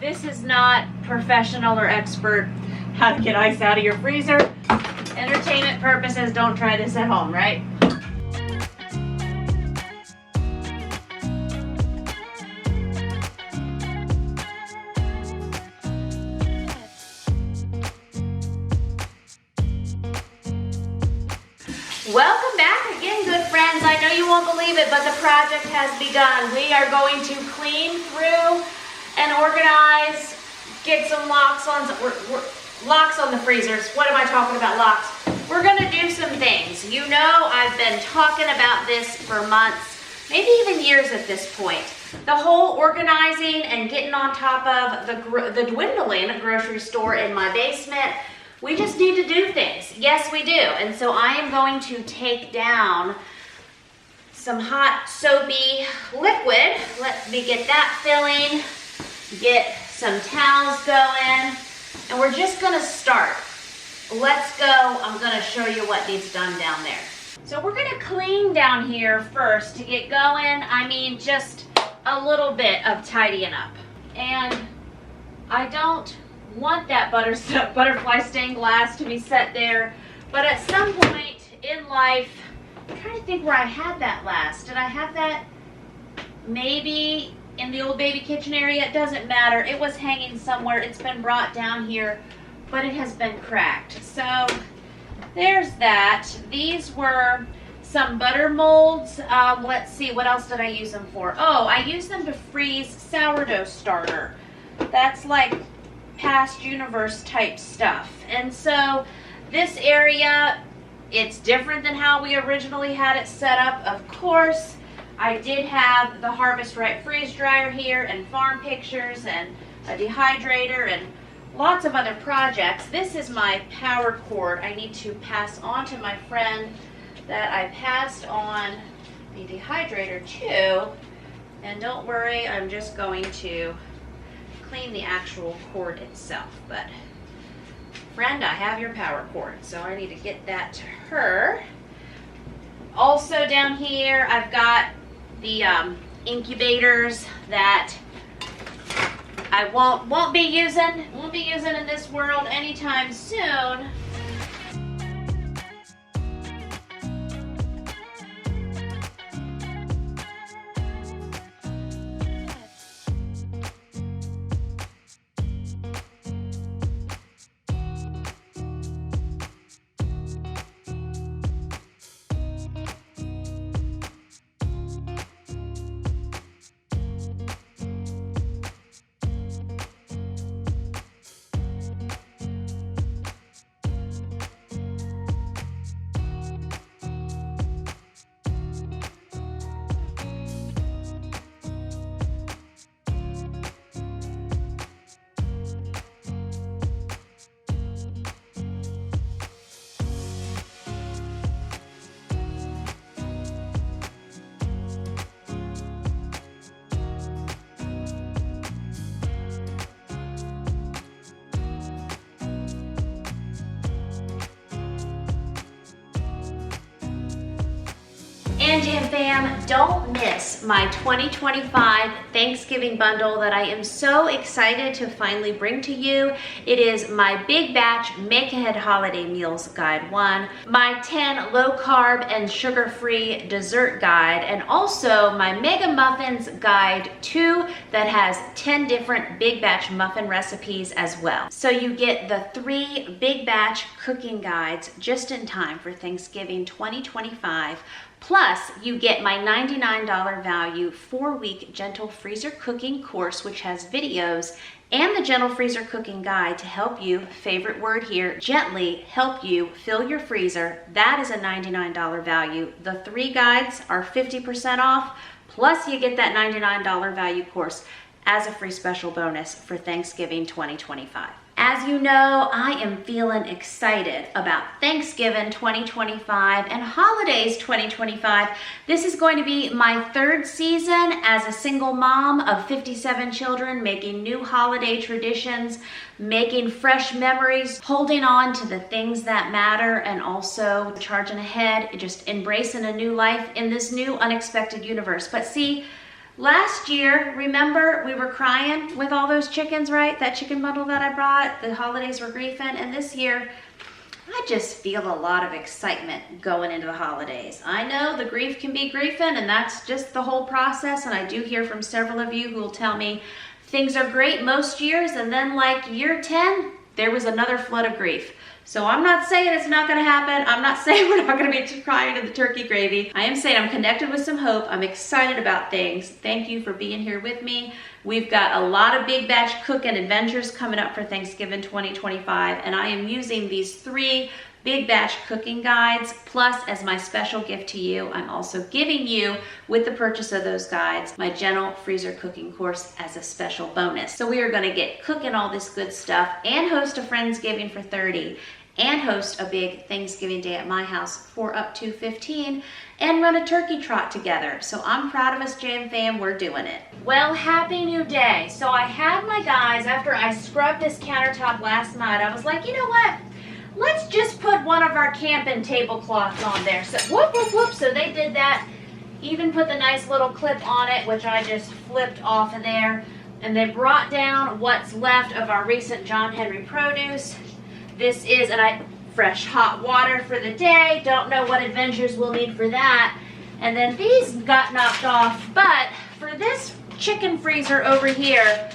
This is not professional or expert how to get ice out of your freezer. Entertainment purposes, don't try this at home, right? Welcome back again, good friends. I know you won't believe it, but the project has begun. We are going to clean through and organize, get some locks on the freezers. What am I talking about, locks? We're gonna do some things. You know, I've been talking about this for months, maybe even years at this point. The whole organizing and getting on top of the dwindling grocery store in my basement. We just need to do things. Yes, we do. And so I am going to take down some hot soapy liquid. Let me get that filling, get some towels going, and we're just gonna start. Let's go. I'm gonna show you what needs done down there. So we're gonna clean down here first to get going. I mean, just a little bit of tidying up. And I don't want that butterfly stained glass to be set there, but at some point in life, I'm trying to think where I had that last. Did I have that maybe in the old baby kitchen area? It doesn't matter. It was hanging somewhere. It's been brought down here, but it has been cracked. So there's that. These were some butter molds. Let's see, what else did I use them for? Oh, I used them to freeze sourdough starter. That's like past universe type stuff. And so this area, it's different than how we originally had it set up. Of course, I did have the Harvest Right freeze dryer here and farm pictures and a dehydrator and lots of other projects. This is my power cord I need to pass on to my friend that I passed on the dehydrator to. And don't worry, I'm just going to clean the actual cord itself. But friend, I have your power cord, so I need to get that to her. Also down here, I've got the incubators that I won't be using in this world anytime soon. And Jam Fam, don't miss my 2025 Thanksgiving bundle that I am so excited to finally bring to you. It is my Big Batch Make Ahead Holiday Meals Guide 1, my 10 low carb and sugar-free dessert guide, and also my Mega Muffins Guide 2 that has 10 different Big Batch muffin recipes as well. So you get the 3 Big Batch cooking guides just in time for Thanksgiving 2025. Plus, you get my $99 value 4-week Gentle Freezer Cooking course, which has videos, and the Gentle Freezer Cooking Guide to help you, favorite word here, gently help you fill your freezer. That is a $99 value. The 3 guides are 50% off, plus you get that $99 value course as a free special bonus for Thanksgiving 2025. As you know, I am feeling excited about Thanksgiving 2025 and holidays 2025. This is going to be my 3rd season as a single mom of 57 children, making new holiday traditions, making fresh memories, holding on to the things that matter, and also charging ahead, just embracing a new life in this new unexpected universe. But see, Last year, remember, we were crying with all those chickens, right? That chicken bundle that I brought, the holidays were griefing, and this year, I just feel a lot of excitement going into the holidays. I know the grief can be griefing, and that's just the whole process, and I do hear from several of you who will tell me things are great most years, and then like year 10, there was another flood of grief. So I'm not saying it's not gonna happen. I'm not saying we're not gonna be crying in the turkey gravy. I am saying I'm connected with some hope. I'm excited about things. Thank you for being here with me. We've got a lot of big batch cooking adventures coming up for Thanksgiving 2025, and I am using these 3 big batch cooking guides, plus as my special gift to you, I'm also giving you, with the purchase of those guides, my General Freezer cooking course as a special bonus. So we are gonna get cooking all this good stuff and host a Friendsgiving for 30 and host a big Thanksgiving day at my house for up to 15 and run a turkey trot together. So I'm proud of us, Jam Fam, we're doing it. Well, happy new day. So I had my guys, after I scrubbed this countertop last night, I was like, you know what? Let's just put one of our camping tablecloths on there. So whoop, whoop, whoop. So they did that. Even put the nice little clip on it, which I just flipped off of there. And they brought down what's left of our recent John Henry produce. This is, fresh hot water for the day. Don't know what adventures we'll need for that. And then these got knocked off. But for this chicken freezer over here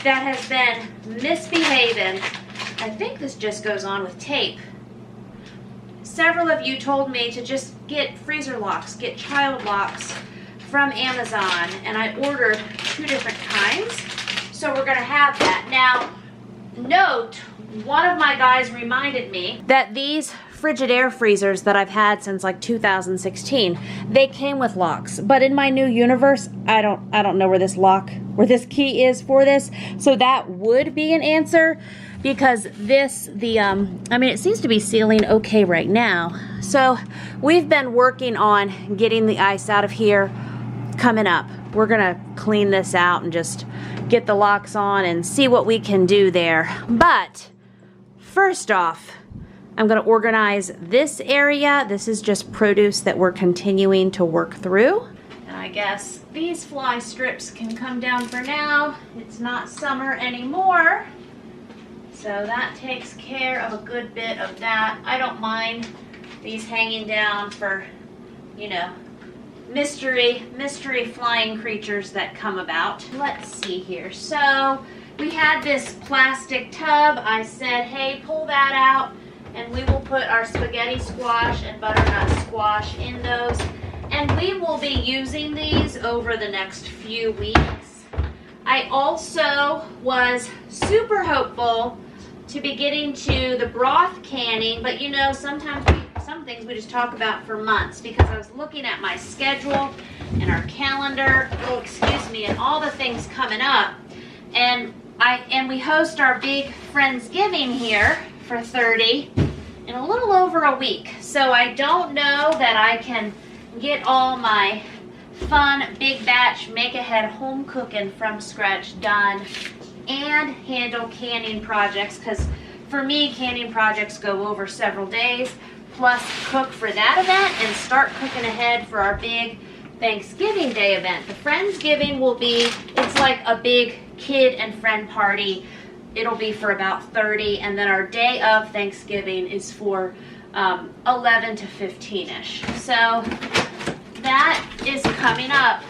that has been misbehaving, I think this just goes on with tape. Several of you told me to just get freezer locks, get child locks from Amazon, and I ordered 2 different kinds. So we're gonna have that. Now, note, one of my guys reminded me that these Frigidaire freezers that I've had since like 2016, they came with locks. But in my new universe, I don't know where this key is for this. So that would be an answer, because this, it seems to be sealing okay right now. So we've been working on getting the ice out of here coming up. We're gonna clean this out and just get the locks on and see what we can do there. But first off, I'm gonna organize this area. This is just produce that we're continuing to work through. And I guess these fly strips can come down for now. It's not summer anymore. So that takes care of a good bit of that. I don't mind these hanging down for, you know, mystery flying creatures that come about. Let's see here. So we had this plastic tub. I said, hey, pull that out and we will put our spaghetti squash and butternut squash in those. And we will be using these over the next few weeks. I also was super hopeful to be getting to the broth canning, but you know, sometimes some things we just talk about for months, because I was looking at my schedule and our calendar, and all the things coming up, and we host our big Friendsgiving here for 30 in a little over a week. So I don't know that I can get all my fun big batch make ahead home cooking from scratch done and handle canning projects, because for me, canning projects go over several days, plus cook for that event and start cooking ahead for our big Thanksgiving Day event. The Friendsgiving will be, it's like a big kid and friend party. It'll be for about 30, and then our day of Thanksgiving is for 11 to 15-ish. So that is coming up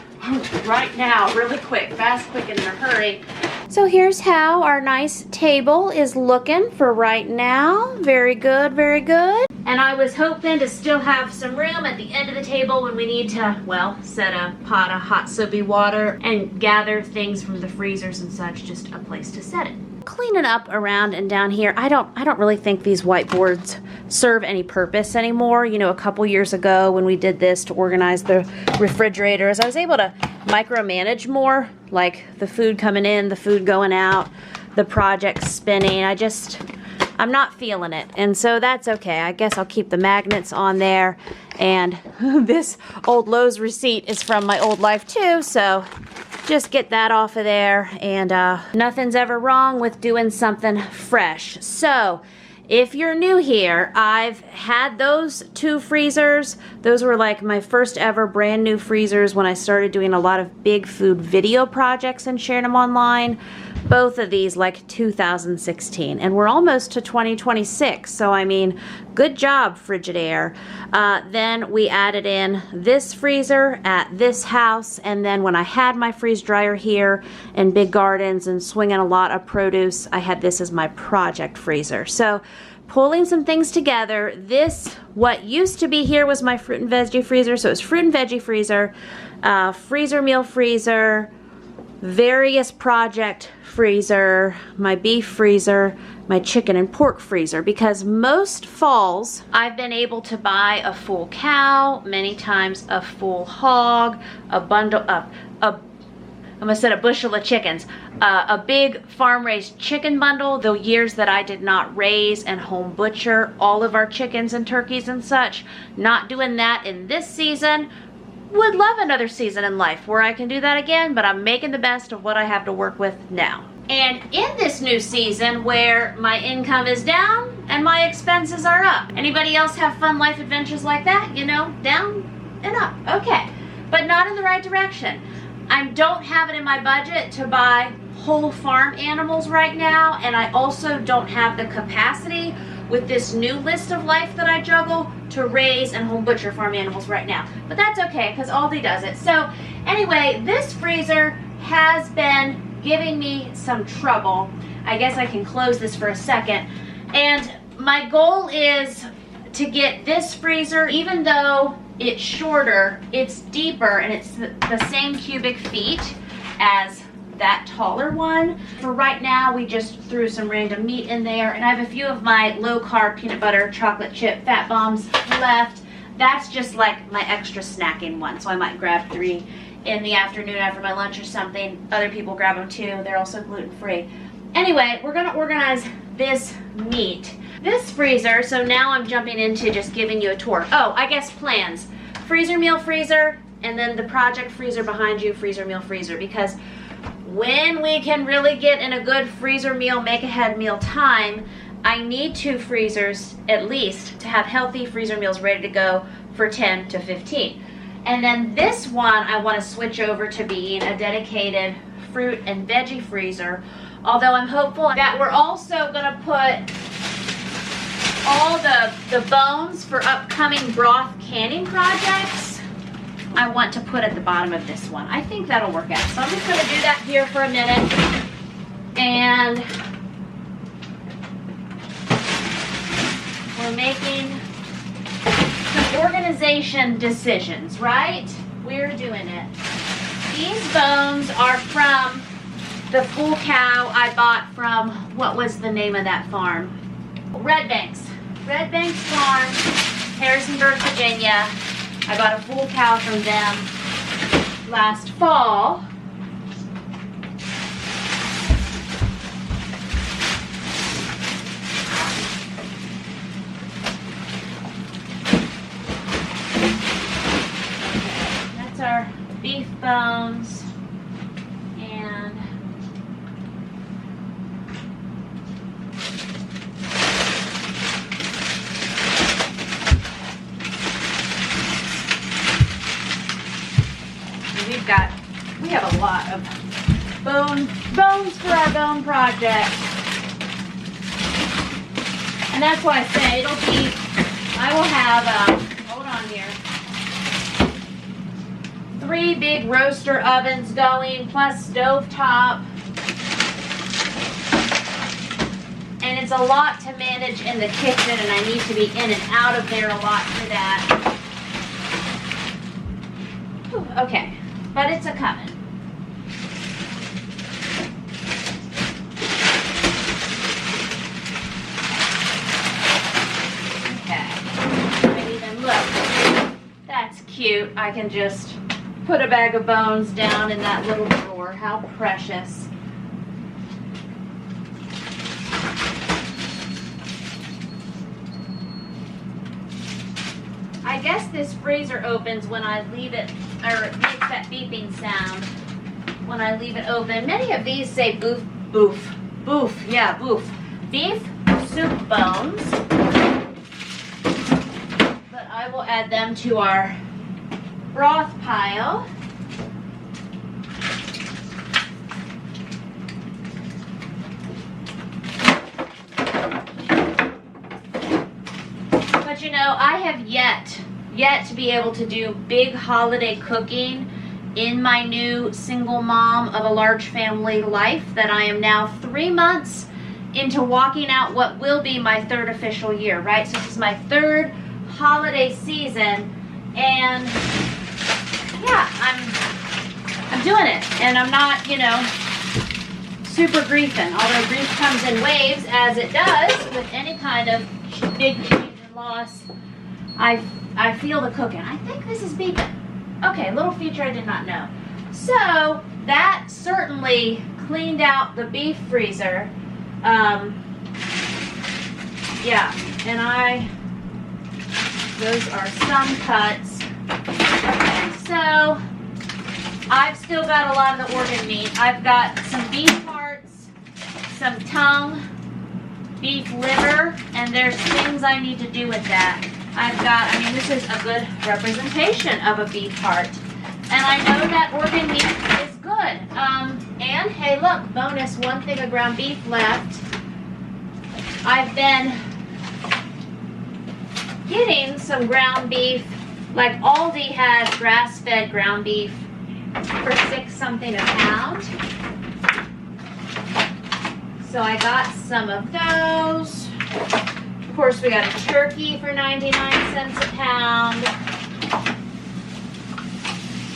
right now, really quick, fast, quick, and in a hurry. So here's how our nice table is looking for right now. Very good, very good. And I was hoping to still have some room at the end of the table when we need to, well, set a pot of hot soapy water and gather things from the freezers and such, just a place to set it. Cleaning up around and down here, I don't really think these whiteboards serve any purpose anymore. You know, a couple years ago when we did this to organize the refrigerators, I was able to micromanage more, like the food coming in, the food going out, the project spinning. I'm not feeling it, and so that's okay. I guess I'll keep the magnets on there, and this old Lowe's receipt is from my old life too, so just get that off of there, and nothing's ever wrong with doing something fresh. So If you're new here, I've had those 2 freezers. Those were like my first ever brand new freezers when I started doing a lot of big food video projects and sharing them online. Both of these like 2016, and we're almost to 2026, so I mean, good job, Frigidaire. Then we added in this freezer at this house, and then when I had my freeze dryer here and big gardens and swinging a lot of produce, I had this as my project freezer. So pulling some things together, this, what used to be here was my fruit and veggie freezer, so it's fruit and veggie freezer, freezer meal freezer, various project freezer, my beef freezer, my chicken and pork freezer, because most falls I've been able to buy a full cow, many times a full hog, a bundle of I almost said a bushel of chickens, a big farm-raised chicken bundle. The years that I did not raise and home butcher all of our chickens and turkeys and such, not doing that in this season. Would love another season in life where I can do that again, but I'm making the best of what I have to work with now. And in this new season where my income is down and my expenses are up. Anybody else have fun life adventures like that? You know, down and up. Okay, but not in the right direction. I don't have it in my budget to buy whole farm animals right now, and I also don't have the capacity with this new list of life that I juggle to raise and home butcher farm animals right now. But that's okay, because Aldi does it. So anyway, this freezer has been giving me some trouble. I guess I can close this for a second. And my goal is to get this freezer, even though it's shorter, it's deeper, and it's the same cubic feet as that taller one. For right now, we just threw some random meat in there, and I have a few of my low-carb peanut butter chocolate chip fat bombs left. That's just like my extra snacking one, so I might grab 3 in the afternoon after my lunch or something. Other people grab them too. They're also gluten-free. Anyway, we're gonna organize this meat. This freezer, so now I'm jumping into just giving you a tour. Oh, I guess plans. Freezer meal freezer, and then the project freezer behind you, freezer meal freezer, because when we can really get in a good freezer meal, make ahead meal time, I need 2 freezers at least to have healthy freezer meals ready to go for 10 to 15. And then this one I want to switch over to being a dedicated fruit and veggie freezer, although I'm hopeful that we're also going to put all the bones for upcoming broth canning projects I want to put at the bottom of this one. I think that'll work out. So I'm just going to do that here for a minute. And we're making some organization decisions, right? We're doing it. These bones are from the full cow I bought from, what was the name of that farm? Red Banks. Red Banks Farm, Harrisonburg, Virginia. I bought a full cow from them last fall. That's our beef bones. And we have a lot of bones for our bone project. And that's why I say I will have, hold on here, 3 big roaster ovens going, plus stovetop. And it's a lot to manage in the kitchen, and I need to be in and out of there a lot for that. Whew, okay. But it's a coming. Okay. And even look, that's cute. I can just put a bag of bones down in that little drawer. How precious. I guess this freezer opens when I leave it, or it makes that beeping sound when I leave it open. Many of these say boof, boof, boof, yeah, boof. Beef soup bones, but I will add them to our broth pile. But you know, I have yet to be able to do big holiday cooking in my new single mom of a large family life that I am now 3 months into walking out what will be my 3rd official year, right? So this is my 3rd holiday season, and yeah, I'm doing it, and I'm not, you know, super griefing, although grief comes in waves, as it does with any kind of big change and loss. I feel the cooking. I think this is beeping. Okay, little feature I did not know. So that certainly cleaned out the beef freezer. Yeah, and those are some cuts. Okay, so I've still got a lot of the organ meat. I've got some beef hearts, some tongue, beef liver, and there's things I need to do with that. I've got, I mean, this is a good representation of a beef heart. And I know that organ meat is good. And hey, look, bonus, 1 thing of ground beef left. I've been getting some ground beef, like Aldi has grass-fed ground beef for $6 something a pound. So I got some of those. Of course, we got a turkey for 99 cents a pound.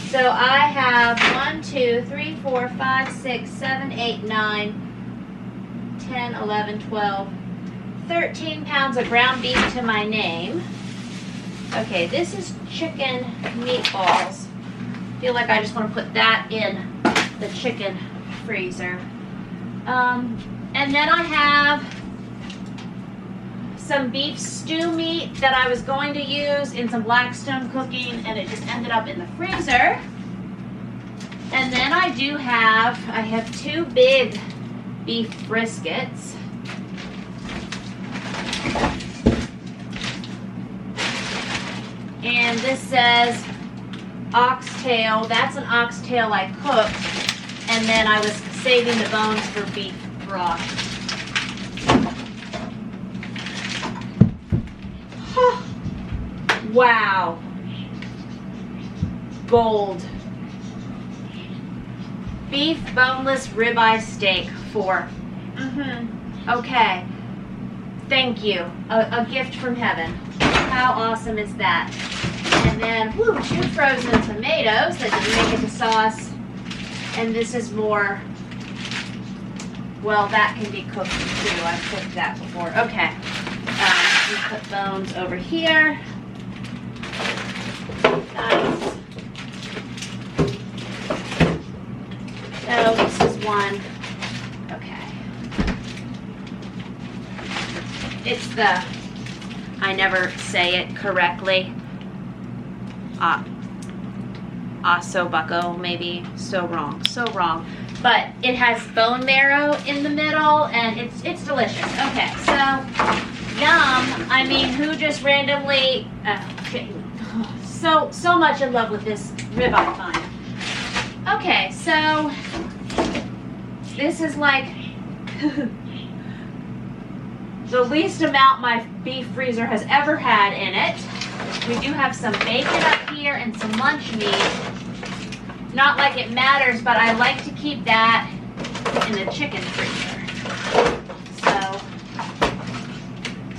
So I have 1, 2, 3, 4, 5, 6, 7, 8, 9, 10, 11, 12, 13 pounds of ground beef to my name. Okay, this is chicken meatballs. I feel like I just want to put that in the chicken freezer. And then I have some beef stew meat that I was going to use in some Blackstone cooking, and it just ended up in the freezer. And then I have 2 big beef briskets. And this says oxtail. That's an oxtail I cooked, and then I was saving the bones for beef broth. Wow. Gold. Beef boneless ribeye steak for. Okay. Thank you. A gift from heaven. How awesome is that? And then, 2 frozen tomatoes that didn't make it to sauce. And this is more, well, that can be cooked too. I've cooked that before. Okay. We put bones over here. Nice. So this is one. Okay. It's the, I never say it correctly. Ossobuco, maybe. So wrong. But it has bone marrow in the middle, and it's delicious. Okay, so yum. I mean, who just randomly so much in love with this ribeye find. Okay, so this is like the least amount my beef freezer has ever had in it. We do have some bacon up here and some lunch meat. Not like it matters, but I like to keep that in the chicken freezer.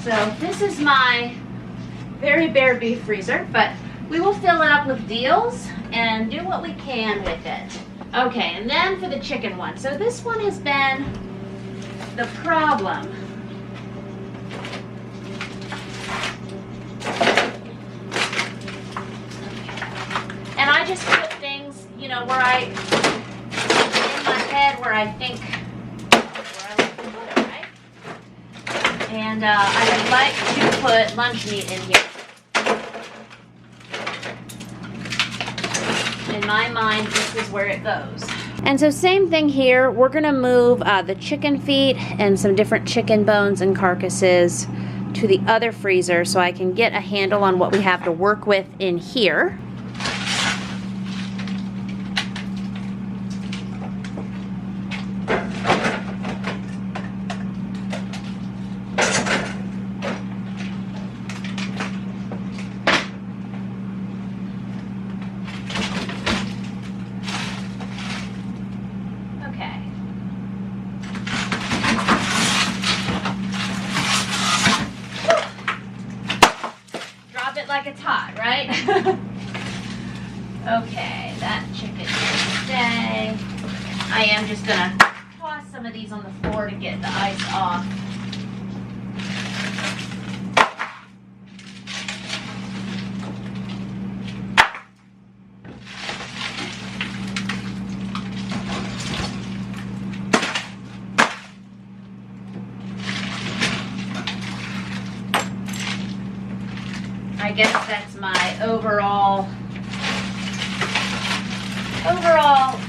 So this is my very bare beef freezer, but we will fill it up with deals and do what we can with it. Okay, and then for the chicken one. So this one has been the problem. And I just put things, you know, where in my head where I think, where I like to put it, right? And I would like to put lunch meat in here. In my mind, this is where it goes. And so same thing here, we're gonna move the chicken feet and some different chicken bones and carcasses to the other freezer so I can get a handle on what we have to work with in here. Like it's hot, right? Okay, that chicken can stay. I am just gonna toss some of these on the floor to get the ice off. I guess that's my overall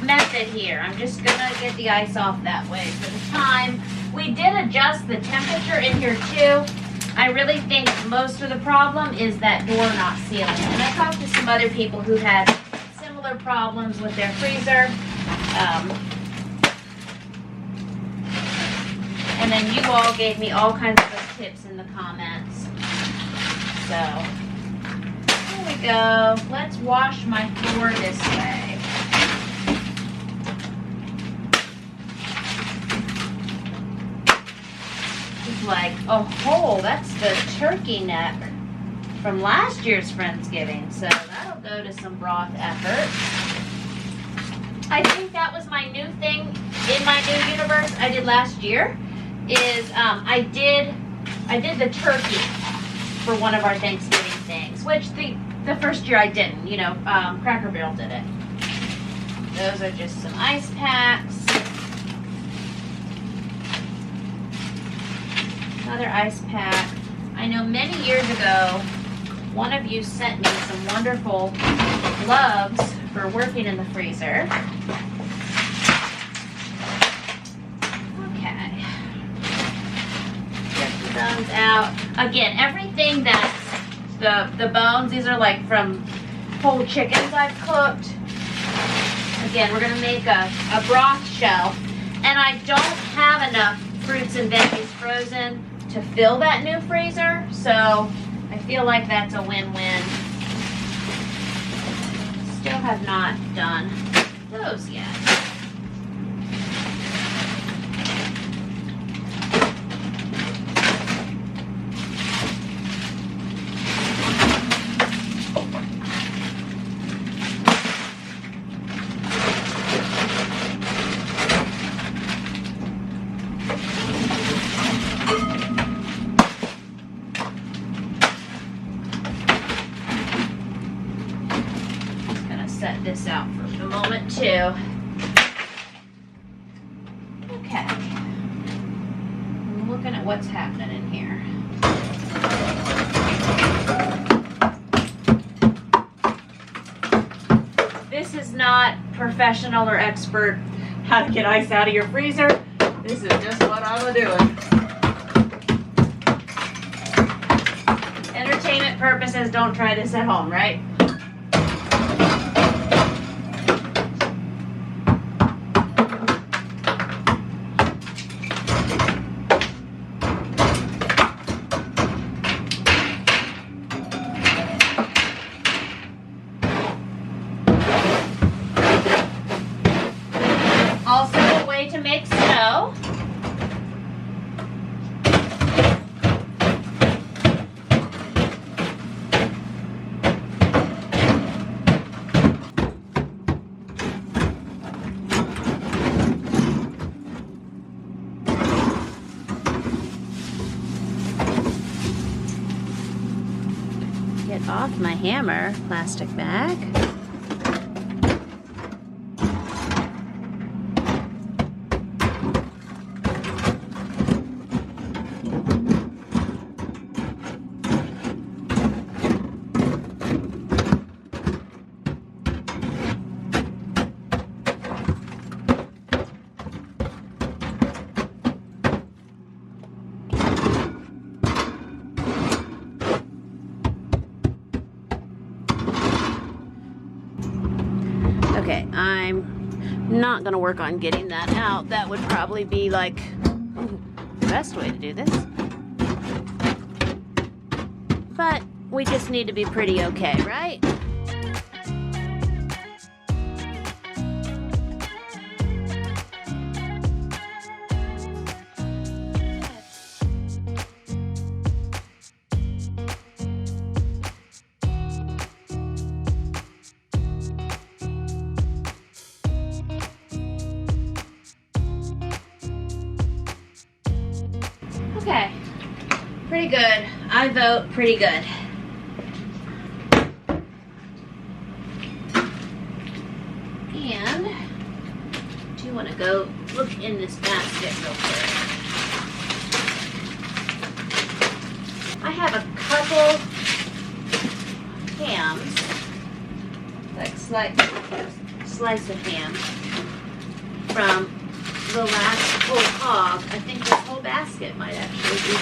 method here. I'm just gonna get the ice off that way for the time. We did adjust the temperature in here too. I really think most of the problem is that door not sealing. And I talked to some other people who had similar problems with their freezer. And then you all gave me all kinds of good tips in the comments. So here we go. Let's wash my floor this way. It's like a hole. That's the turkey neck from last year's Friendsgiving. So that'll go to some broth effort. I think that was my new thing in my new universe I did last year. Is I did the turkey for one of our Thanksgiving things, which the first year I didn't. You know, Cracker Barrel did it. Those are just some ice packs. Another ice pack. I know many years ago, one of you sent me some wonderful gloves for working in the freezer. Okay. Get the bones out. Again, everything that's the bones, these are like from whole chickens I've cooked. Again, we're gonna make a broth shelf, and I don't have enough fruits and veggies frozen to fill that new freezer, so I feel like that's a win-win. Still have not done those yet. Set this out for a moment too. Okay. I'm looking at what's happening in here. This is not professional or expert how to get ice out of your freezer. This is just what I'm doing. Entertainment purposes, don't try this at home, right? Also a way to make snow. Get off my hammer, plastic bag. Okay, I'm not gonna work on getting that out. That would probably be like the best way to do this. But we just need to be pretty okay, right? Okay, pretty good. I vote pretty good. And do you want to go look in this basket real quick? I have a couple hams, like slice of ham from the last whole hog. I think this whole basket might actually be.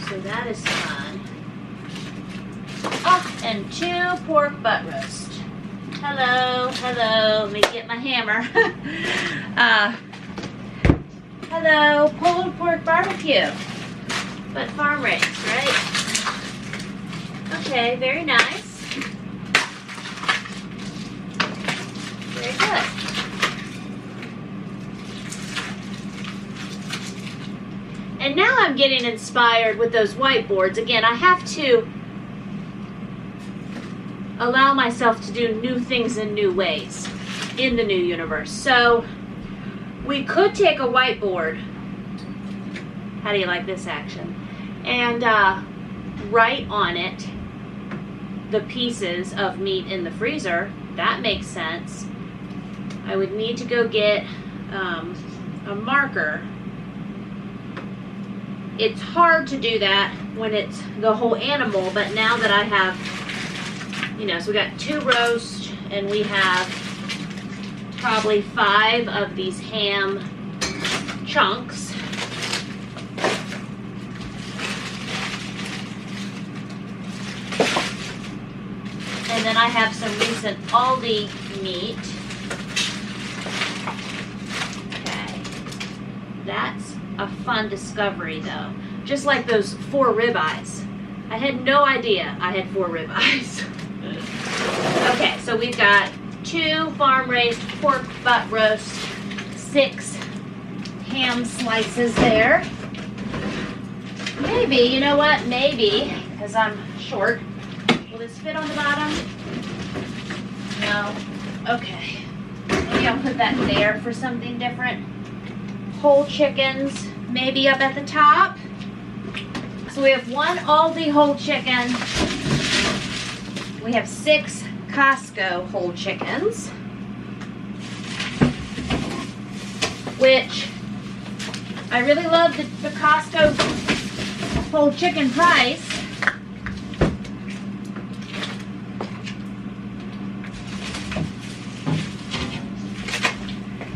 So that is fun. Oh, and 2 pork butt roast. Hello, hello. Let me get my hammer. Hello, pulled pork barbecue, but farm raised, right? Okay, very nice. Very good. And now I'm getting inspired with those whiteboards. Again, I have to allow myself to do new things in new ways in the new universe. So we could take a whiteboard. How do you like this action? And write on it the pieces of meat in the freezer. That makes sense. I would need to go get a marker. It's hard to do that when it's the whole animal, but now that I have, you know, so we got 2 roast and we have probably 5 of these ham chunks. And then I have some recent Aldi meat. Okay. That's a fun discovery though. Just like those 4 ribeyes. I had no idea I had 4 ribeyes. Okay, so we've got 2 farm-raised pork butt roast, 6 ham slices there. Maybe, you know what? Maybe, because I'm short. Will this fit on the bottom? No. Okay. Maybe I'll put that there for something different. Whole chickens, maybe up at the top. So we have 1 Aldi whole chicken. We have 6 Costco whole chickens, which I really love the Costco whole chicken price.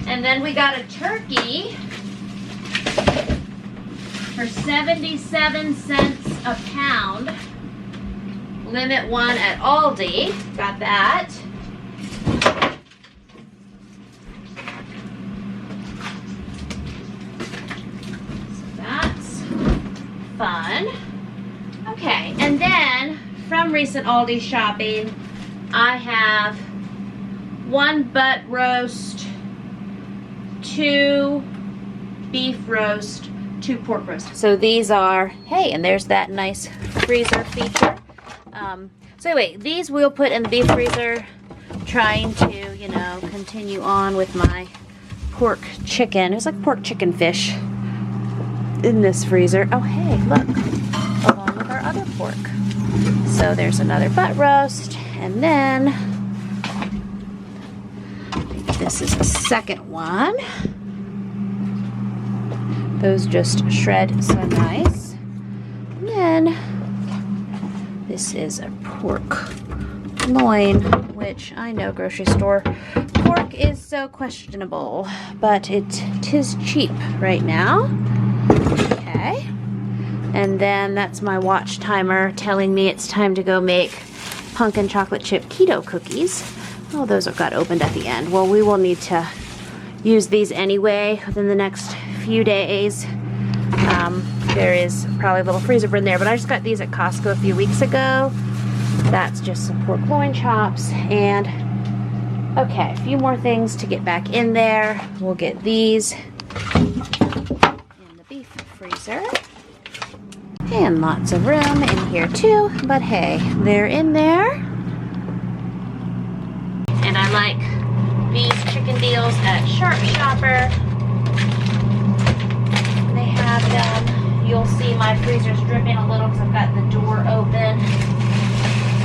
And then we got a turkey for 77 cents a pound. Limit 1 at Aldi. Got that. So that's fun. Okay, and then from recent Aldi shopping, I have 1 butt roast, 2 beef roast, 2 pork roast. So these are, hey, and there's that nice freezer feature. So anyway, these we'll put in the deep freezer, trying to, you know, continue on with my pork chicken. It was like pork chicken fish in this freezer. Oh, hey, look, along with our other pork. So there's another butt roast, and then this is the second one. Those just shred so nice. And then this is a pork loin, which I know grocery store pork is so questionable, but it is cheap right now. Okay. And then that's my watch timer telling me it's time to go make pumpkin chocolate chip keto cookies. Oh, those got opened at the end. Well, we will need to use these anyway within the next few days. There is probably a little freezer burn there, but I just got these at Costco a few weeks ago. That's just some pork loin chops. And okay, a few more things to get back in there. We'll get these in the beef freezer. And lots of room in here too, but hey, they're in there. And I like these chicken deals at Sharp Shopper. They have them. You'll see my freezer's dripping a little because I've got the door open.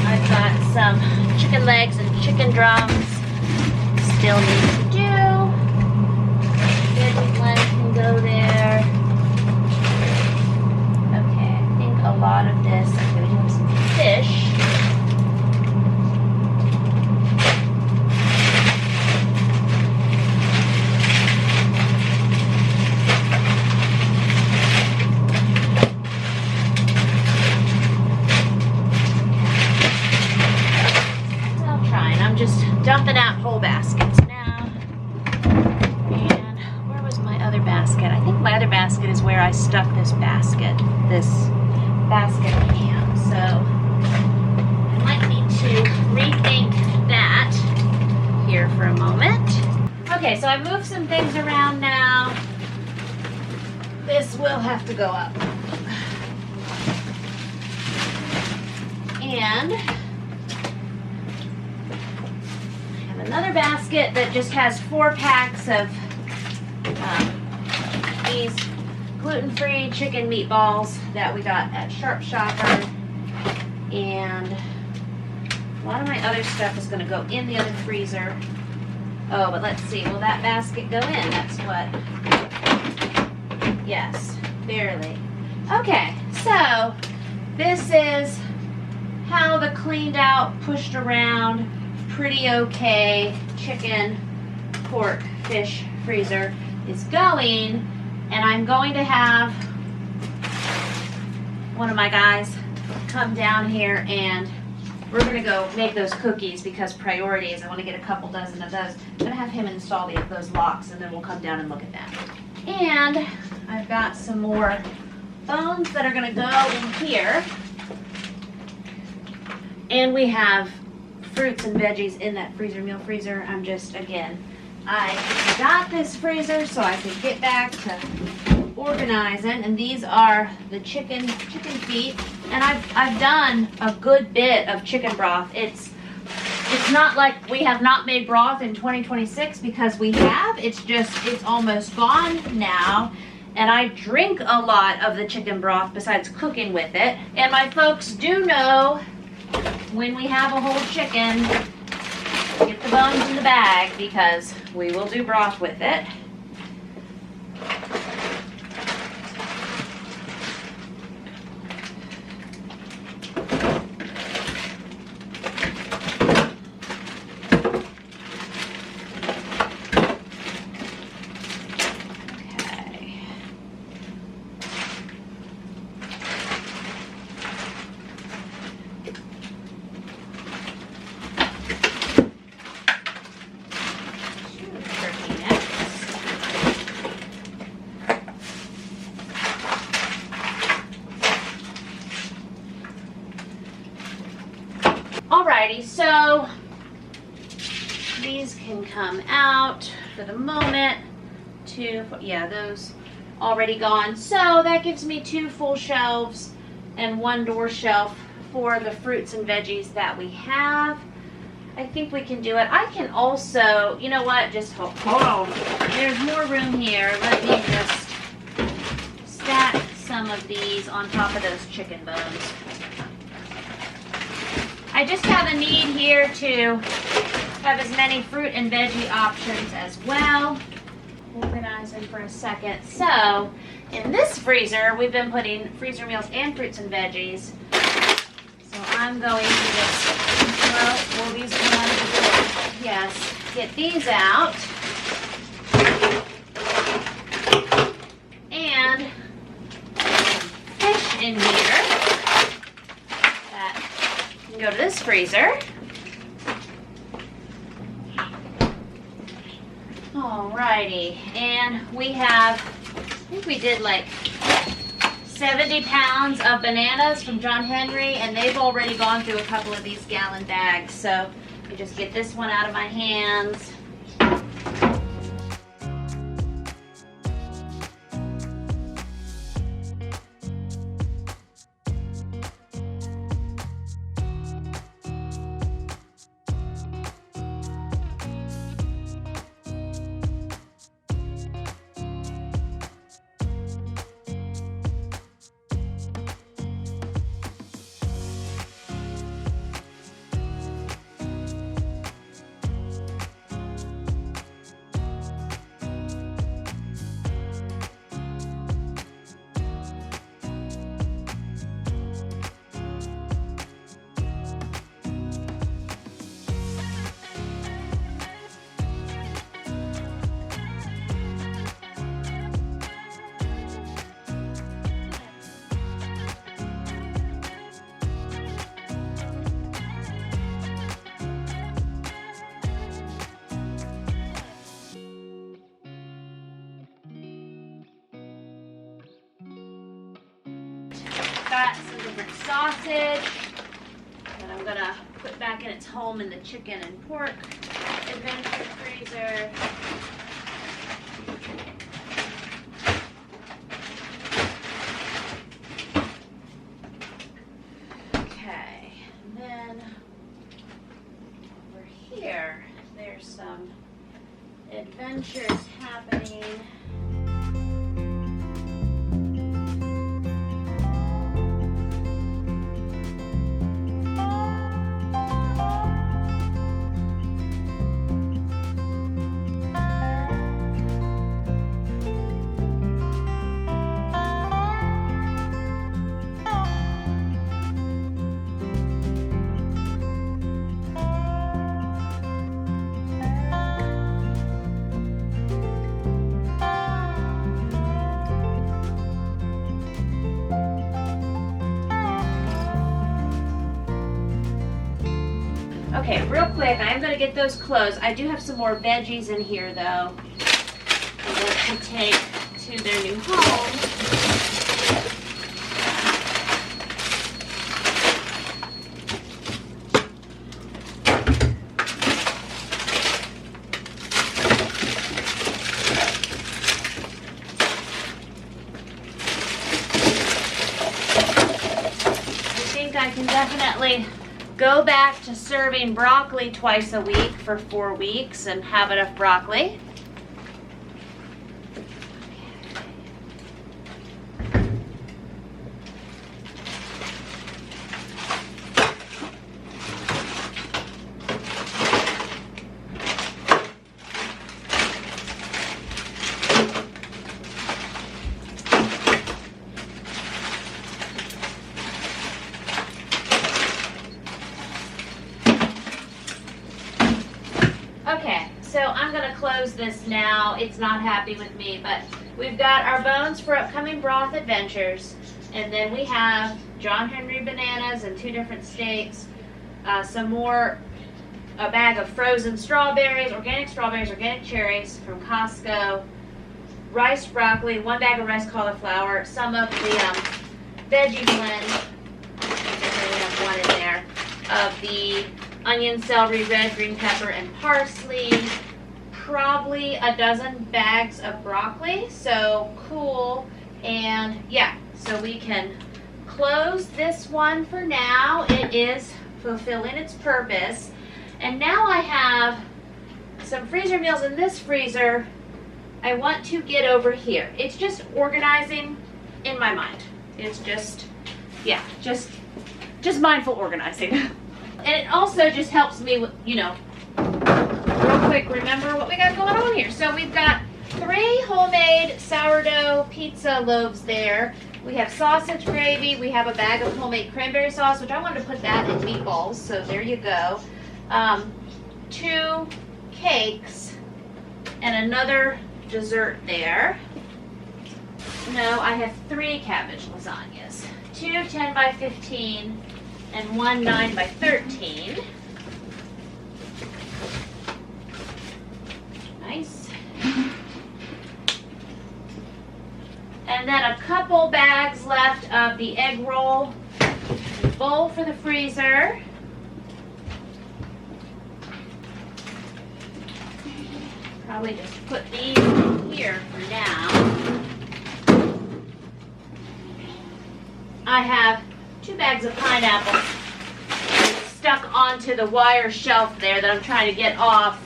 I've got some chicken legs and chicken drums still need to do. Veggie blend can go there. Okay, I think a lot of this, I'm going to do some fish. Dumping out whole baskets now. And where was my other basket? I think my other basket is where I stuck this basket of ham. So I might need to rethink that here for a moment. Okay, so I've moved some things around now. This will have to go up. And another basket that just has 4 packs of these gluten-free chicken meatballs that we got at Sharp Shopper. And a lot of my other stuff is going to go in the other freezer. Oh, but let's see. Will that basket go in? That's what. Yes, barely. Okay, so this is how the cleaned out, pushed around, pretty okay chicken, pork, fish freezer is going. And I'm going to have one of my guys come down here and we're going to go make those cookies because priorities. I want to get a couple dozen of those. I'm going to have him install those locks and then we'll come down and look at that. And I've got some more bones that are going to go in here. And we have fruits and veggies in that freezer, meal freezer. I'm just, again, I got this freezer so I could get back to organizing. And these are the chicken feet. And I've done a good bit of chicken broth. It's not like we have not made broth in 2026 because we have. It's just, it's almost gone now. And I drink a lot of the chicken broth besides cooking with it. And my folks do know when we have a whole chicken, get the bones in the bag because we will do broth with it. Alrighty, so these can come out for the moment. Those already gone. So that gives me 2 full shelves and 1 door shelf for the fruits and veggies that we have. I think we can do it. I can also, you know what, just hold on. There's more room here. Let me just stack some of these on top of those chicken bones. I just have a need here to have as many fruit and veggie options as well. Organize them for a second. So, in this freezer, we've been putting freezer meals and fruits and veggies. So I'm going to just, will these come out of the door? Yes, get these out. And fish in here that can go to this freezer. Alrighty, and we have, I think we did like 70 pounds of bananas from John Henry, and they've already gone through a couple of these gallon bags. So I just get this one out of my hands. Got some different sausage that I'm gonna put back in its home in the chicken and pork adventure freezer. Okay, and then over here, there's some adventures happening. Okay, real quick, I am going to get those closed. I do have some more veggies in here, though, to take to their new home. I think I can definitely go back to serving broccoli twice a week for 4 weeks and have enough broccoli. Okay, so I'm going to close this now. It's not happy with me, but we've got our bones for upcoming broth adventures, and then we have John Henry bananas in 2 different states, some more, a bag of frozen strawberries, organic cherries from Costco, rice broccoli, 1 bag of rice cauliflower, some of the veggie blend, I have 1 in there, of the onion, celery, red, green pepper, and parsley, probably a dozen bags of broccoli, so cool. And yeah, so we can close this one for now. It is fulfilling its purpose. And now I have some freezer meals in this freezer I want to get over here. It's just organizing in my mind. It's just, yeah, just mindful organizing. And it also just helps me with, you know, real quick, remember what we got going on here. So we've got 3 homemade sourdough pizza loaves there. We have sausage gravy. We have a bag of homemade cranberry sauce, which I wanted to put that in meatballs, so there you go. 2 cakes and another dessert there. No, I have 3 cabbage lasagnas. two 10 by 15 and one 9 by 13. Nice. And then a couple bags left of the egg roll bowl for the freezer. Probably just put these in here for now. I have 2 bags of pineapples stuck onto the wire shelf there that I'm trying to get off.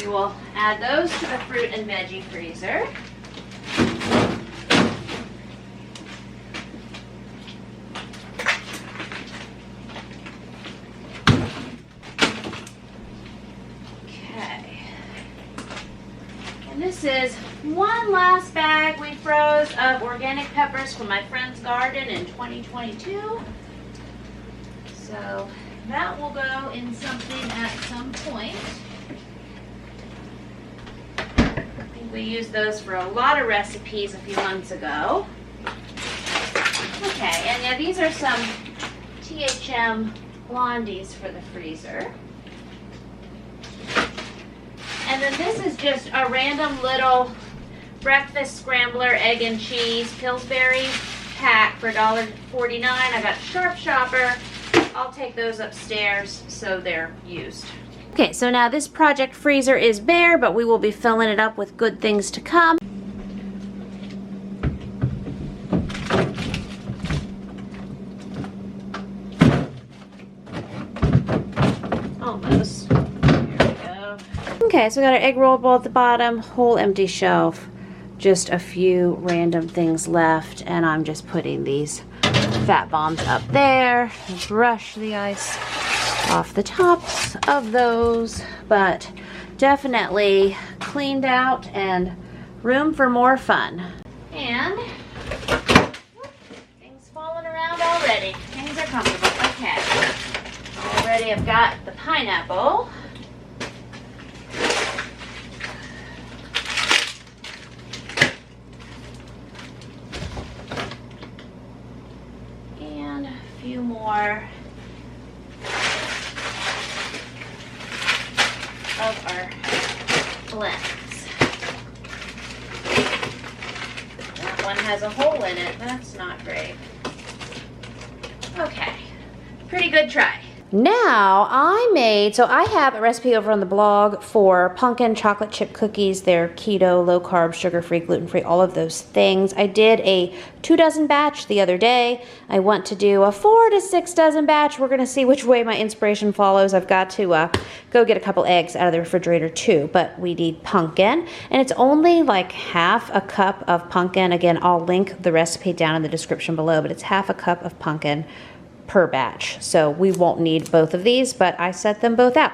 We will add those to the fruit and veggie freezer. Okay. And this is one last bag we froze of organic peppers from my friend's garden in 2022. So that will go in something at some point. I think we used those for a lot of recipes a few months ago. Okay, and yeah, these are some THM blondies for the freezer. And then this is just a random little breakfast scrambler egg and cheese Pillsbury pack for $1.49. I got a Sharp Shopper. I'll take those upstairs so they're used. Okay, so now this project freezer is bare, but we will be filling it up with good things to come. Almost. There we go. Okay, so we got our egg roll bowl at the bottom, whole empty shelf. Just a few random things left, and I'm just putting these fat bombs up there. Brush the ice off the tops of those, but definitely cleaned out and room for more fun. And things falling around already. Things are comfortable. Okay. Already I've got the pineapple. And a few more of our blends. That one has a hole in it. That's not great. Okay. Pretty good try. Now so I have a recipe over on the blog for pumpkin chocolate chip cookies. They're keto, low carb, sugar free, gluten free, all of those things. I did a 2 dozen batch the other day. I want to do a 4 to 6 dozen batch. We're gonna see which way my inspiration follows. I've got to go get a couple eggs out of the refrigerator too, but we need pumpkin, and it's only like half a cup of pumpkin. Again, I'll link the recipe down in the description below, but it's half a cup of pumpkin per batch. So we won't need both of these, but I set them both out.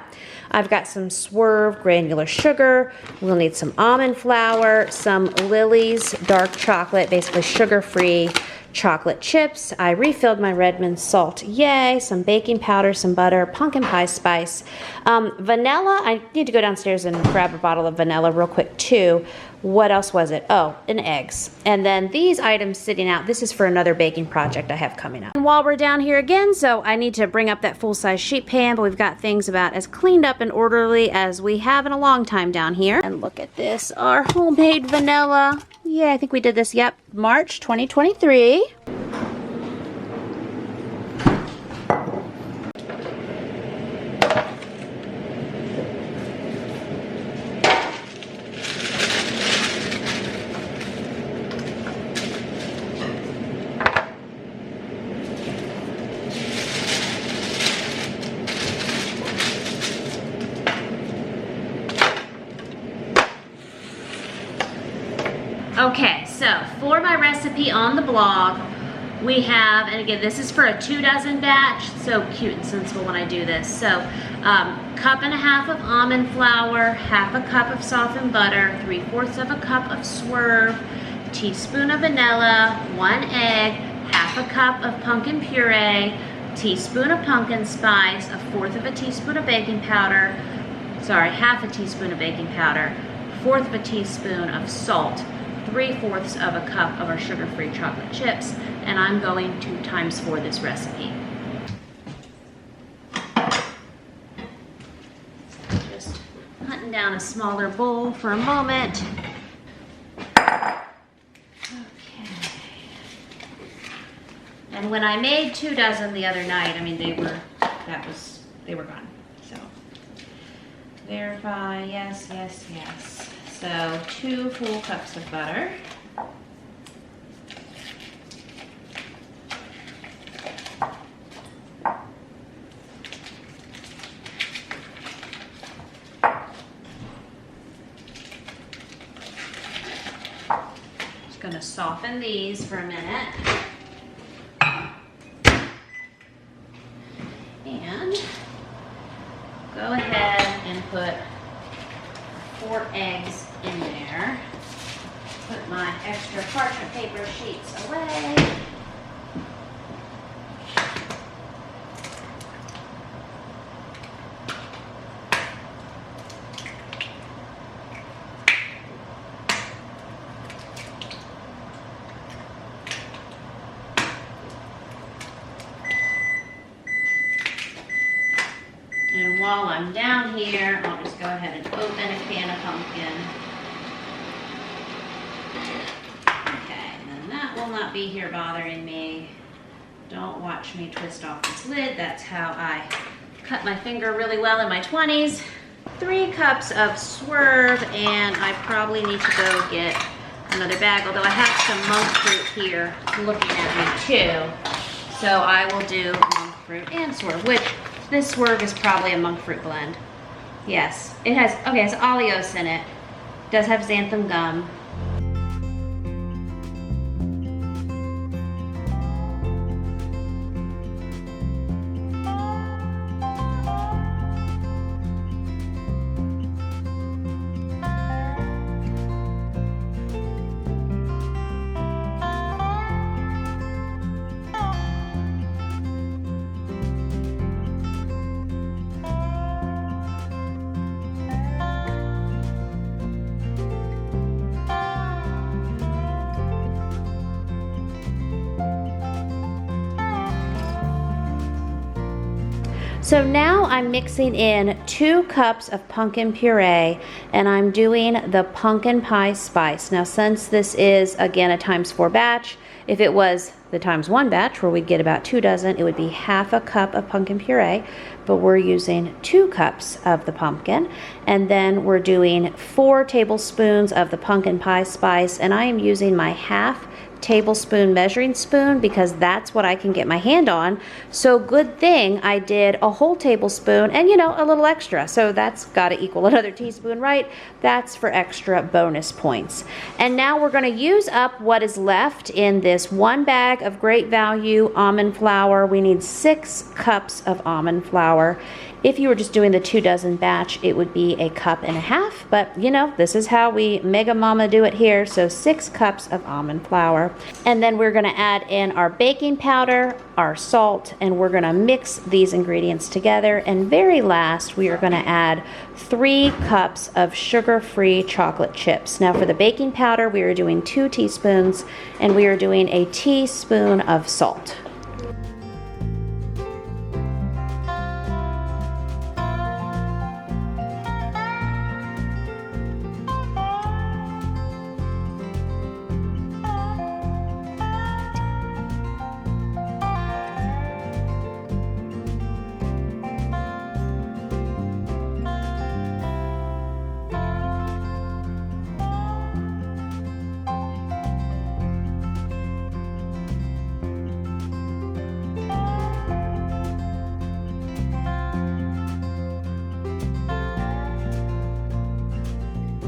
I've got some Swerve granular sugar. We'll need some almond flour, some Lily's dark chocolate, basically sugar-free chocolate chips. I refilled my Redmond salt, yay, some baking powder, some butter, pumpkin pie spice, vanilla. I need to go downstairs and grab a bottle of vanilla real quick too. What else was it? Oh, and eggs. And then these items sitting out, this is for another baking project I have coming up. And while we're down here again, so I need to bring up that full-size sheet pan, but we've got things about as cleaned up and orderly as we have in a long time down here. And look at this, our homemade vanilla. Yeah, I think we did this, yep, March 2023. Okay, so for my recipe on the blog, we have, and again, this is for a 2 dozen batch, so cute and sensible when I do this. So, 1.5 cups of almond flour, 1/2 cup of softened butter, 3/4 of a cup of Swerve, teaspoon of vanilla, 1 egg, 1/2 cup of pumpkin puree, teaspoon of pumpkin spice, 1/4 of a teaspoon of baking powder, sorry, 1/2 teaspoon of baking powder, 1/4 of a teaspoon of salt, 3/4 of a cup of our sugar-free chocolate chips, and I'm going to ×4 this recipe. Just hunting down a smaller bowl for a moment. And when I made 2 dozen the other night, I mean, they were gone. So, verify, yes, yes, yes. So, 2 full cups of butter. Just gonna soften these for a minute. Go ahead and put 4 eggs in there. Put my extra parchment paper sheets away. And while I'm down here, I'll just go ahead and open a can of pumpkin. Okay, and then that will not be here bothering me. Don't watch me twist off this lid. That's how I cut my finger really well in my 20s. 3 cups of Swerve, and I probably need to go get another bag, although I have some monk fruit here looking at me too. So I will do monk fruit and Swerve, which this Swerve is probably a monk fruit blend. Yes, it has, okay, it has oleose in it. It does have xanthan gum. So now I'm mixing in 2 cups of pumpkin puree, and I'm doing the pumpkin pie spice. Now since this is, again, a ×4 batch, if it was the ×1 batch where we'd get about 2 dozen, it would be ½ a cup of pumpkin puree, but we're using 2 cups of the pumpkin. And then we're doing 4 tablespoons of the pumpkin pie spice, and I am using my ½ tablespoon measuring spoon because that's what I can get my hand on. So good thing I did a whole tablespoon and, you know, a little extra. So that's got to equal another teaspoon, right? That's for extra bonus points. And now we're going to use up what is left in this 1 bag of great value almond flour. We need 6 cups of almond flour. If you were just doing the 2 dozen batch, it would be a 1.5 cups, but you know, this is how we mega mama do it here. So 6 cups of almond flour. And then we're gonna add in our baking powder, our salt, and we're gonna mix these ingredients together. And very last, we are gonna add 3 cups of sugar-free chocolate chips. Now for the baking powder, we are doing 2 teaspoons, and we are doing a teaspoon of salt.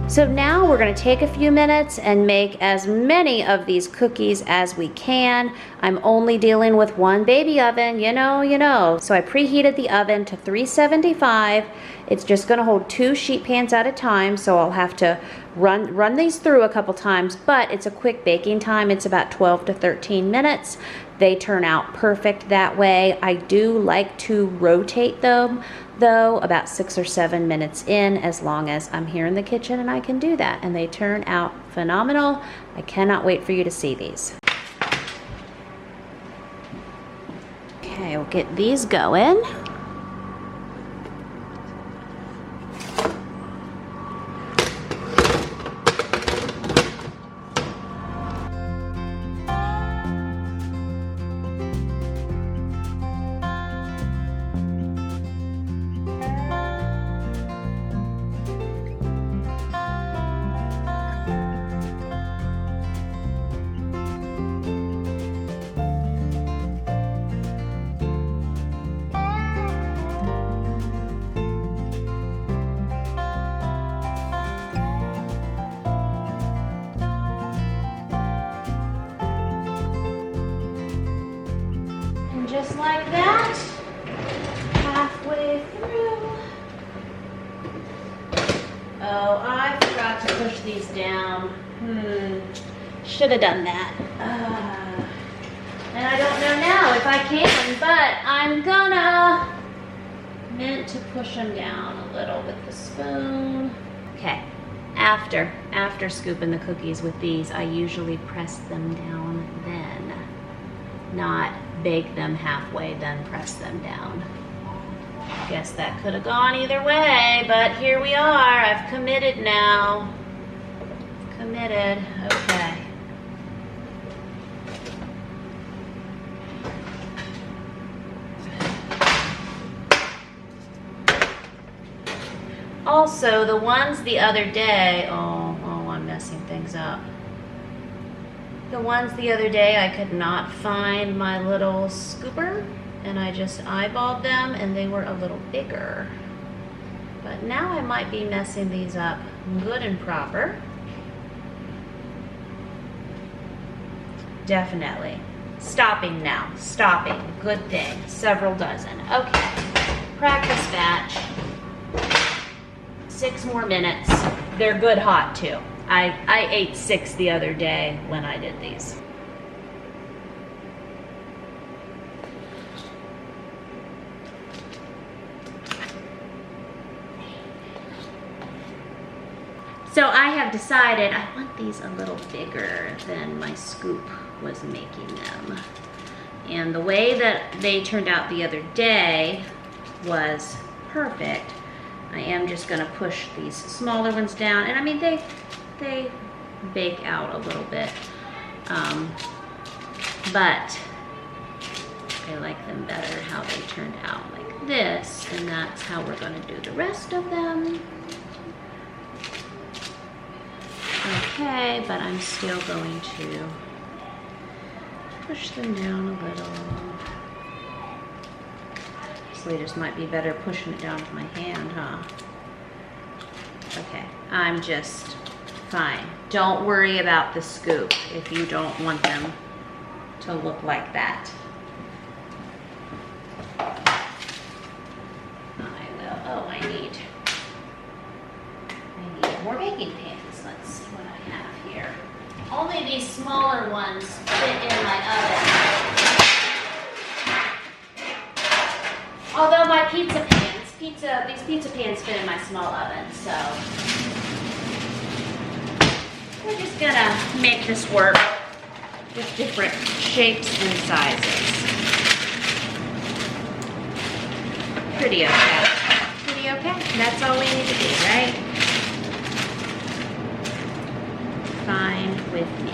So now we're going to take a few minutes and make as many of these cookies as we can. I'm only dealing with 1 baby oven, you know. So I preheated the oven to 375. It's just going to hold 2 sheet pans at a time, so I'll have to run these through a couple times, but it's a quick baking time. It's about 12 to 13 minutes. They turn out perfect that way. I do like to rotate them though about 6 or 7 minutes in, as long as I'm here in the kitchen and I can do that. And they turn out phenomenal. I cannot wait for you to see these. Okay, we'll get these going. Just like that, halfway through. Oh, I forgot to push these down. Should have done that. And I don't know now if I can, but I'm gonna. Meant to push them down a little with the spoon. Okay, after scooping the cookies with these, I usually press them down then, not bake them halfway, then press them down. Guess that could have gone either way, but here we are. I've committed now. Committed. Okay. Also, the ones the other day, I'm messing things up. The ones the other day, I could not find my little scooper, and I just eyeballed them, and they were a little bigger. But now I might be messing these up good and proper. Definitely. Stopping now. Stopping. Good thing. Several dozen. Okay. Practice batch. 6 more minutes. They're good hot too. I ate 6 the other day when I did these. So I have decided I want these a little bigger than my scoop was making them. And the way that they turned out the other day was perfect. I am just gonna push these smaller ones down. And I mean, they bake out a little bit, but I like them better how they turned out like this, and that's how we're going to do the rest of them. Okay, but I'm still going to push them down a little. Actually, this might be better pushing it down with my hand, huh? Okay, I'm just fine. Don't worry about the scoop if you don't want them to look like that. I will. Oh, I need more baking pans. Let's see what I have here. Only these smaller ones fit in my oven. Although my these pizza pans fit in my small oven, so we're just gonna make this work with different shapes and sizes. Pretty okay. Pretty okay. That's all we need to do, right? Fine with me.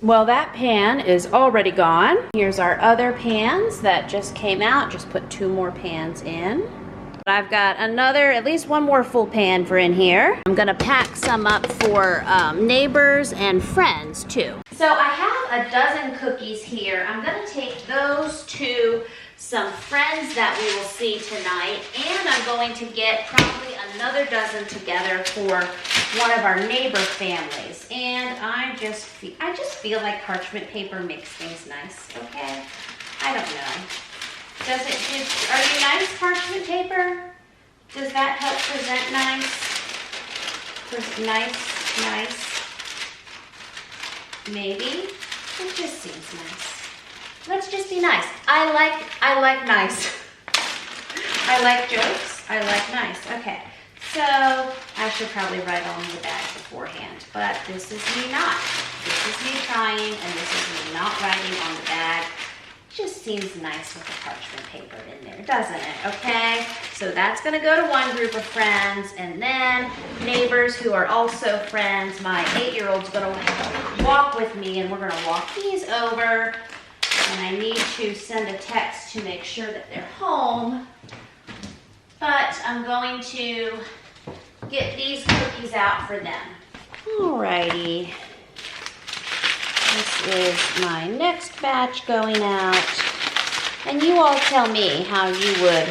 Well, that pan is already gone. Here's our other pans that just came out. Just put 2 more pans in. I've got at least one more full pan for in here. I'm gonna pack some up for neighbors and friends too. So I have a dozen cookies here. I'm gonna take those to some friends that we will see tonight, and I'm going to get probably another dozen together for one of our neighbor families. And I just feel like parchment paper makes things nice, okay? I don't know. Are you nice, parchment paper? Does that help present nice? Nice? Maybe? It just seems nice. Let's just be nice. I like nice. I like jokes. I like nice. Okay. So I should probably write on the bag beforehand, but this is me not. This is me trying, and this is me not writing on the bag. Just seems nice with the parchment paper in there, doesn't it? Okay, so that's gonna go to one group of friends, and then neighbors who are also friends. My 8-year-old's gonna walk with me, and we're gonna walk these over, and I need to send a text to make sure that they're home, but I'm going to get these cookies out for them. Alrighty. This is my next batch going out. And you all tell me how you would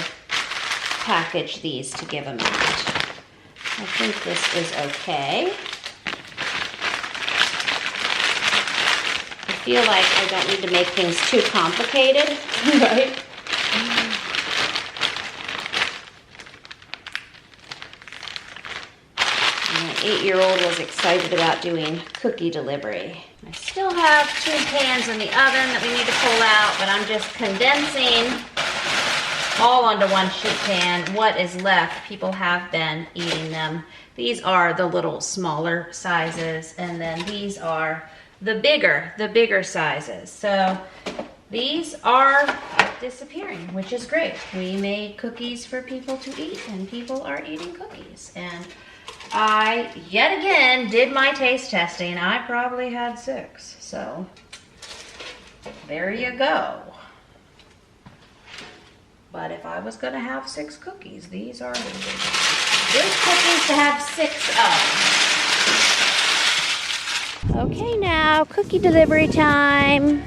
package these to give them out. I think this is okay. I feel like I don't need to make things too complicated, right? My 8-year-old was excited about doing cookie delivery. I still have 2 pans in the oven that we need to pull out, but I'm just condensing all onto one sheet pan. What is left, people have been eating them. These are the little smaller sizes, and then these are the bigger sizes. So these are disappearing, which is great. We made cookies for people to eat, and people are eating cookies. And I, yet again, did my taste testing. I probably had 6, so there you go. But if I was gonna have 6 cookies, these are good cookies to have 6 of. Okay, now cookie delivery time.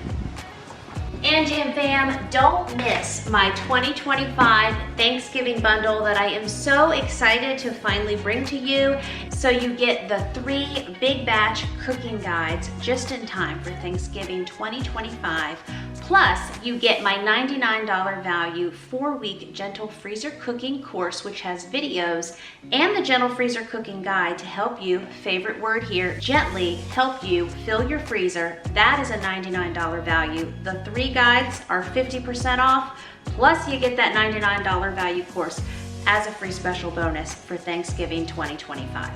And Jam Fam, don't miss my 2025 Thanksgiving bundle that I am so excited to finally bring to you. So you get the 3 big batch cooking guides just in time for Thanksgiving 2025. Plus, you get my $99 value 4-week Gentle Freezer Cooking course, which has videos, and the Gentle Freezer Cooking Guide to help you, favorite word here, gently help you fill your freezer. That is a $99 value. The 3 guides are 50% off, plus you get that $99 value course as a free special bonus for Thanksgiving 2025.